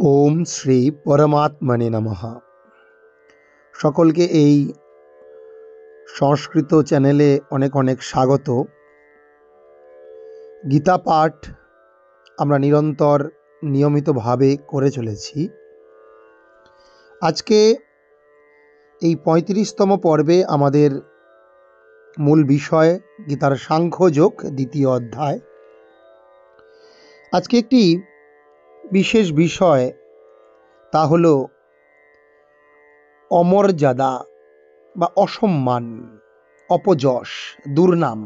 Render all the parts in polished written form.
ওম শ্রী পরমাত্মনে নমঃ। সকলকে এই সংস্কৃত চ্যানেলে অনেক অনেক স্বাগত। গীতা পাঠ আমরা নিরন্তর নিয়মিতভাবে করে চলেছি। আজকে এই ৩৫তম পর্বে আমাদের মূল বিষয় গীতার সাংখ্যযোগ দ্বিতীয় অধ্যায়। আজকে একটি বিশেষ বিষয়, তা হলো অমর্যাদা বা অসম্মান, অপযশ, দুর্নাম,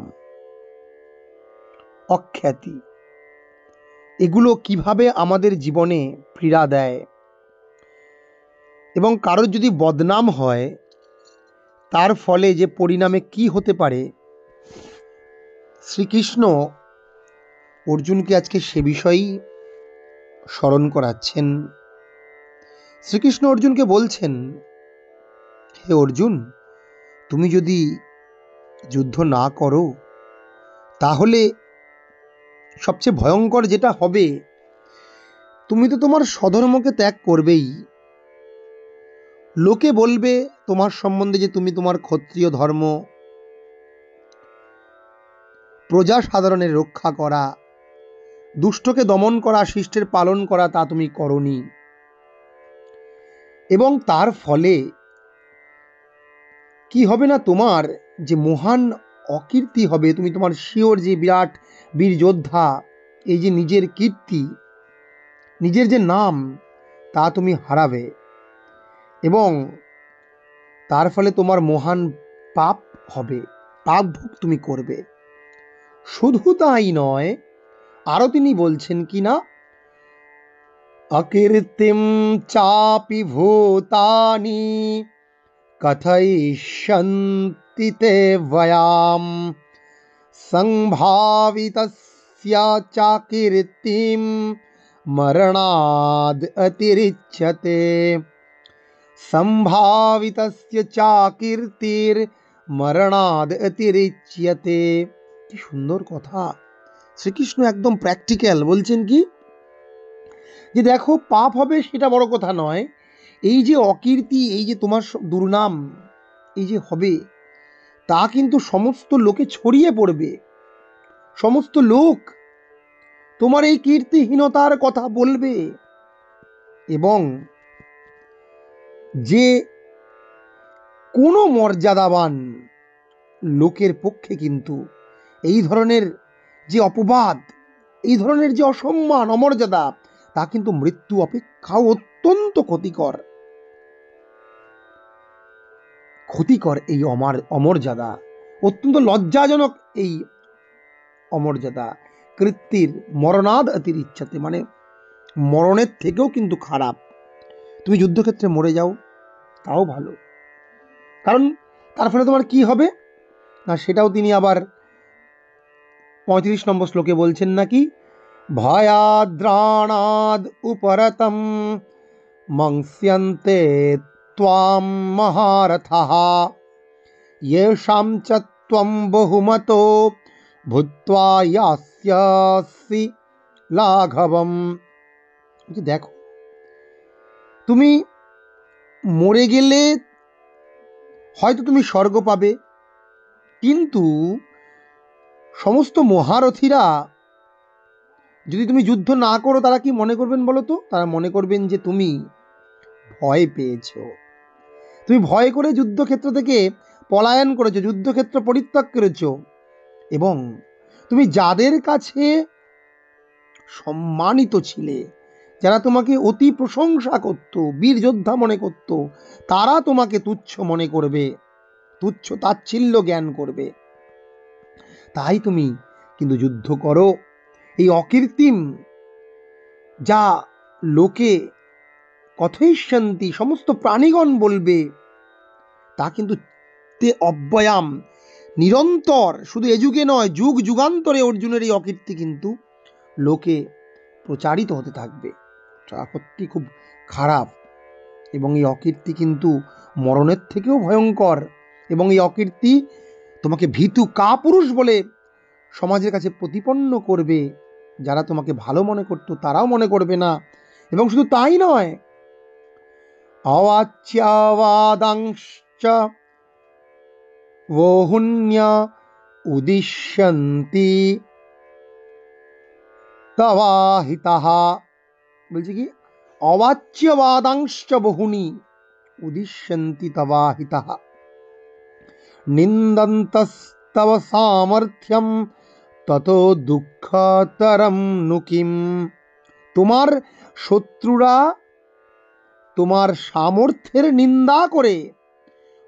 অখ্যাতি, এগুলো কিভাবে আমাদের জীবনে পীড়া দেয় এবং কারোর যদি বদনাম হয় তার ফলে যে পরিণামে কি হতে পারে, শ্রীকৃষ্ণ অর্জুনকে আজকে সে বিষয়েই স্মরণ করাচ্ছেন। শ্রীকৃষ্ণ অর্জুনকে বলছেন, হে অর্জুন, তুমি যদি যুদ্ধ না করো তাহলে সবচেয়ে ভয়ঙ্কর যেটা হবে, তুমি তো তোমার স্বধর্মকে ত্যাগ করবেই। লোকে বলবে তোমার সম্বন্ধে যে তুমি তোমার ক্ষত্রিয় ধর্ম, প্রজা সাধারণের রক্ষা করা, দুষ্টকে দমন করা, শিষ্টের পালন করা, তা তুমি করনি। এবং তার ফলে কি হবে না, তোমার যে মহান অকীর্তি হবে, তুমি তোমার শিওর যে বিরাট বীর যোদ্ধা, এই যে নিজের কীর্তি, নিজের যে নাম, তা তুমি হারাবে এবং তার ফলে তোমার মহান পাপ হবে, পাপ ভোগ তুমি করবে। শুধু তাই নয়, আরো তিনি বলছেন কি না, অকীর্তিম চাপি ভূতানি কথয়িষ্যন্তি তে বয়াম সম্ভাবিতস্য চাকীর্তিম মরণাদ অতিরিচ্যতে। সম্ভাবিতস্য চাকীর্তির মরণাদ অতিরিচ্যতে। কি সুন্দর কথা! শ্রীকৃষ্ণ একদম প্র্যাকটিক্যাল বলছেন কি, যে দেখো, পাপ হবে সেটা বড় কথা নয়, এই যে অকীর্তি, এই যে তোমার দুর্নাম এই যে হবে, তা কিন্তু সমস্ত লোকে ছড়িয়ে পড়বে। সমস্ত লোক তোমার এই কীর্তিহীনতার কথা বলবে এবং যে কোনো মর্যাদাবান লোকের পক্ষে কিন্তু এই ধরনের যে অপবাদ, এই ধরনের যে অসম্মান, অমর্যাদা, তা কিন্তু মৃত্যু অপেক্ষাও অত্যন্ত ক্ষতিকর। এই অমর্যাদা অত্যন্ত লজ্জাজনক। এই অমর্যাদা কৃত্তির মরণাদ অতিরিচ্ছাতে, মানে মরণের থেকেও কিন্তু খারাপ। তুমি যুদ্ধক্ষেত্রে মরে যাও তাও ভালো, কারণ তার ফলে তোমার কি হবে না, সেটাও তিনি আবার ৩৫ নম্বর শ্লোকে বলছেন নাকি, ভয়াদ্রাণাদ উপরতম মংস্যন্তে ত্বাম মহারথাঃ येषां च त्वं बहुमतो ভূত্বা ইয়াস্যসি লাঘবম। দেখো, তুমি মরে গেলে হয়তো তুমি স্বর্গ পাবে, কিন্তু সমস্ত মহারথীরা যদি তুমি যুদ্ধ না করো, তারা কি মনে করবেন বলো তো? তারা মনে করবেন যে তুমি ভয় পেয়েছো, তুমি ভয় করে যুদ্ধক্ষেত্র থেকে পলায়ন করেছো, যুদ্ধক্ষেত্র পরিত্যাগ করেছো এবং তুমি যাদের কাছে সম্মানিত ছিলে, যারা তোমাকে অতি প্রশংসা করত, বীর যোদ্ধা মনে করত, তারা তোমাকে তুচ্ছ মনে করবে, তুচ্ছ তাচ্ছিল্য জ্ঞান করবে। তাই তুমি কিন্তু যুদ্ধ করো। এই অকীর্তিম, যা লোকে কথয়িষ্যন্তি, সমস্ত প্রাণীগণ বলবে, তা কিন্তু তে অব্যয়াম, নিরন্তর, শুধু এ যুগে নয়, যুগ যুগান্তরে অর্জুনের এই অকীর্তি কিন্তু লোকে প্রচারিত হতে থাকবে। সত্যি খুব খারাপ এবং এই অকীর্তি কিন্তু মরণের থেকেও ভয়ঙ্কর। এবং এই অকীর্তি তোমাকে ভীতু কাপুরুষ বলে সমাজের কাছে প্রতিপন্ন করবে। যারা তোমাকে ভালো মনে করতো তারাও মনে করবে না, এবং শুধু তাই নয়, অবাচ্যবাদাংশ্চ বহুন্য উদিষ্যন্তি তবাহিতাহ। বলছে কি, অবাচ্যবাদাংশ্চ বহুনি উদিষ্যন্তি তবাহিতাহ নিন্দন্তস্তব সামর্থ্যম ততো দুঃখতরম নুকিম। তোমার শত্রুরা তোমার সামর্থ্যের নিন্দা করে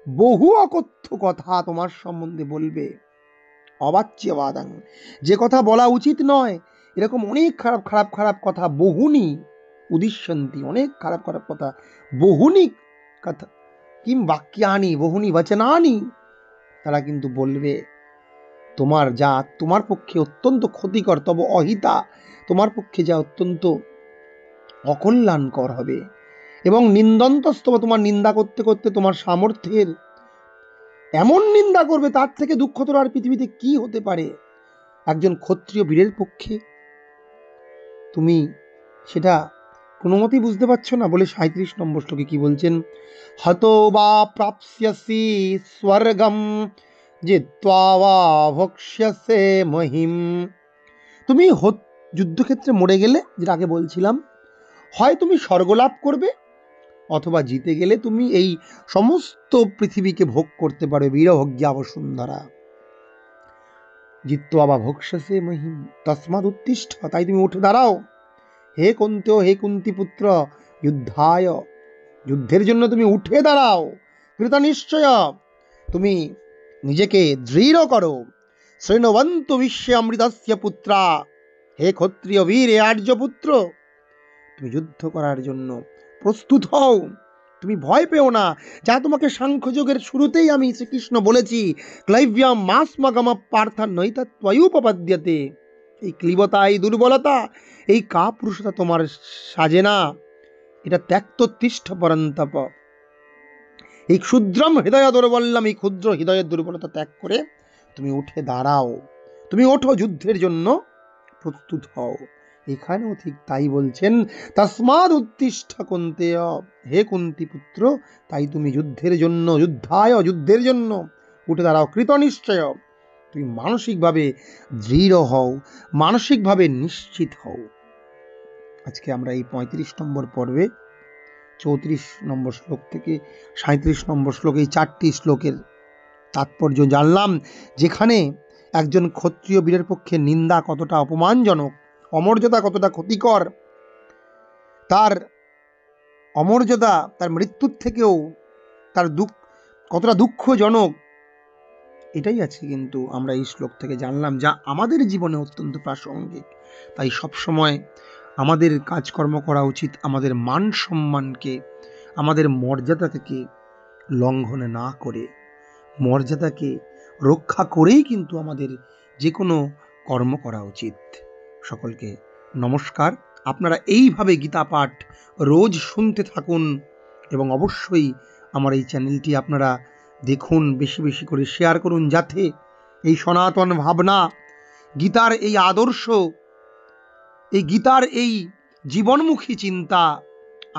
বহু অকথ্য কথা তোমার সম্বন্ধে বলবে। অবাচ্যবাদাং, যে কথা বলা উচিত নয়, এরকম অনেক খারাপ খারাপ খারাপ কথা, বহুনি উদিষ্যন্তি, অনেক খারাপ খারাপ কথা, বহুনি কথা, কিম বাক্যানি বহুনি বচনানি, তারা কিন্তু বলবে তোমার, যা তোমার পক্ষে অত্যন্ত ক্ষতিকর, তব অহিতা, তোমার পক্ষে যা অত্যন্ত অকল্যাণকর হবে। এবং নিন্দন্তস্তব, তোমার নিন্দা করতে করতে তোমার সামর্থ্যের এমন নিন্দা করবে, তার থেকে দুঃখতর আর পৃথিবীতে কি হতে পারে। একজন ক্ষত্রিয় বীরের পক্ষে তুমি সেটা কোনো মতেই বুঝতে পারছো না বলে 37 নম্বর শ্লোকে কি বলছেন, হতো বা প্রাপ্স্যসি স্বর্গম জিত্বা বা ভক্ষ্যসে মহিম। তুমি যুদ্ধক্ষেত্রে মরে গেলে, যেটা আগে বলছিলাম, হয় তুমি স্বর্গলাভ করবে, অথবা জিতে গেলে তুমি এই সমস্ত পৃথিবীকে ভোগ করতে পারবে। বীরভোগ্যা বসুন্ধরা জিত্বা বা ভক্ষ্যসে মহিম তস্মাদ উত্তিষ্ঠ, তাই তুমি উঠে দাঁড়াও। হে কুন্তি, হে কুন্তি পুত্র, যুদ্ধায়, যুদ্ধের জন্য তুমি উঠে দাঁড়াও। কৃত নিশ্চয়, তুমি নিজেকে দৃঢ় করো। শৃণবন্তু বিশ্বে অমৃতস্য পুত্রা, হে ক্ষত্রিয় বীর, হে আর্যপুত্র, তুমি যুদ্ধ করার জন্য প্রস্তুত হও। তুমি ভয় পেও না। যা তোমাকে সাংখ্যযোগের শুরুতেই আমি শ্রীকৃষ্ণ বলেছি, ক্লৈব্যাম মাসমগম পার্থ নৈতত্বয়ুপপাদ্যতে, এই ক্লীবতা, এই দুর্বলতা, এই কাপুরুষতা তোমার সাজে না। এটা ত্যক্তোত্তিষ্ঠ পরন্তপ, এই ক্ষুদ্রম হৃদয় দুর্বল্যম, এই ক্ষুদ্র হৃদয়ের দুর্বলতা ত্যাগ করে তুমি উঠে দাঁড়াও। তুমি ওঠো, যুদ্ধের জন্য প্রস্তুত হও। এখানেও ঠিক তাই বলছেন, তস্মাদ উত্তিষ্ঠ কুন্তেয়, হে কুন্তি পুত্র, তাই তুমি যুদ্ধের জন্য, যুদ্ধায়, যুদ্ধের জন্য উঠে দাঁড়াও। কৃত নিশ্চয়, তুমি মানসিকভাবে দৃঢ় হও, মানসিকভাবে নিশ্চিত হও। আজকে আমরা এই 35 নম্বর পর্বে 34 নম্বর শ্লোক থেকে 37 নম্বর শ্লোক, এই 4টি শ্লোকের তাৎপর্য জানলাম, যেখানে একজন ক্ষত্রিয় বীরের পক্ষে নিন্দা কতটা অপমানজনক, অমর্যাদা কতটা ক্ষতিকর, তার অমর্যাদা তার মৃত্যুর থেকেও তার কতটা দুঃখজনক, এটাই আছে কিন্তু আমরা এই শ্লোক থেকে জানলাম, যা আমাদের জীবনে অত্যন্ত প্রাসঙ্গিক। তাই সবসময় আমাদের কাজকর্ম করা উচিত আমাদের মান সম্মানকে, আমাদের মর্যাদাকে লঙ্ঘন না করে, মর্যাদাকে রক্ষা করেই কিন্তু আমাদের যে কোনো কর্ম করা উচিত। সকলকে নমস্কার। আপনারা এইভাবে গীতা পাঠ রোজ শুনতে থাকুন এবং অবশ্যই আমার এই চ্যানেলটি আপনারা দেখুন, বেশি বেশি করে শেয়ার করুন, যাতে এই সনাতন ভাবনা, গীতার এই আদর্শ, এই গীতার এই জীবনমুখী চিন্তা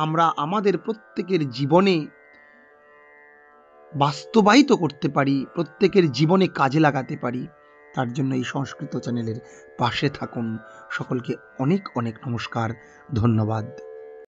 আমরা আমাদের প্রত্যেকের জীবনে বাস্তবায়িত করতে পারি, প্রত্যেকের জীবনে কাজে লাগাতে পারি। তার জন্য এই সংস্কৃত চ্যানেলের পাশে থাকুন। সকলকে অনেক অনেক নমস্কার, ধন্যবাদ।